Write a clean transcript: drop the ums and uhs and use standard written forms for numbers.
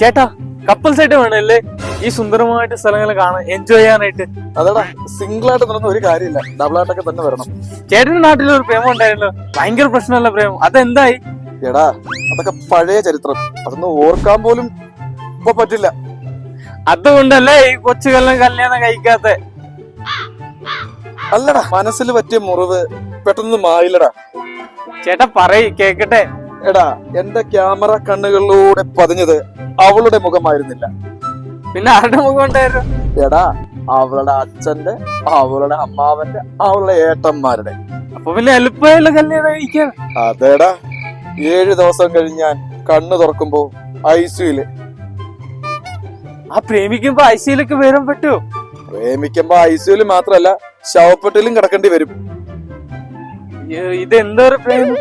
ചേട്ടാ കപ്പിൾസ് ആയിട്ട് വേണല്ലേ ഈ സുന്ദരമായിട്ട് സ്ഥലങ്ങൾ കാണാൻ എൻജോയ് ചെയ്യാനായിട്ട്. അതെടാ, സിംഗിൾ ആയിട്ട് നടന്ന ഒരു കാര്യമില്ല, ഡബിൾ ആയിട്ടൊക്കെ തന്നെ വരണം. ചേട്ടന്റെ നാട്ടിൽ ഒരു പ്രേമം ഉണ്ടായിരുന്നല്ലോ, ഭയങ്കര പ്രശ്നമല്ല പ്രേമം, അതെന്തായി? എടാ, അതൊക്കെ പഴയ ചരിത്രം, അതൊന്നും ഓർക്കാൻ പോലും ഇപ്പൊ പറ്റില്ല. അതുകൊണ്ടല്ലേ ഈ കൊച്ചുകെല്ലാം കല്യാണം കഴിക്കാത്ത. അല്ലടാ, മനസ്സിൽ പറ്റിയ മുറിവ് പെട്ടെന്ന് മായില്ലടാ. ചേട്ടാ പറയ് കേക്കട്ടെ. എടാ, എന്റെ ക്യാമറ കണ്ണുകളിലൂടെ പതിഞ്ഞത് അവളുടെ മുഖമായിരുന്നില്ല. പിന്നെ ആരുടെ മുഖം ഉണ്ടായിരുന്നു? എടാ, അവളുടെ അച്ഛന്റെ, അവളുടെ അമ്മാവന്റെ, അവളുടെ ഏട്ടന്മാരുടെ. അപ്പൊ പിന്നെ എളുപ്പമായുള്ള കല്യാണം കഴിക്കാൻ. അതേടാ, 7 ദിവസം കഴിഞ്ഞ് ഞാൻ കണ്ണു തുറക്കുമ്പോ ഐസിയുല്. ആ പ്രേമിക്കുമ്പോ ഐസിയിലൊക്കെ വരാൻ പറ്റുമോ? പ്രേമിക്കുമ്പോ ഐസിയുല് മാത്രല്ല, ശവപ്പെട്ടിലും കിടക്കേണ്ടി വരും. ഇതെന്തോ ഒരു പ്രേമം.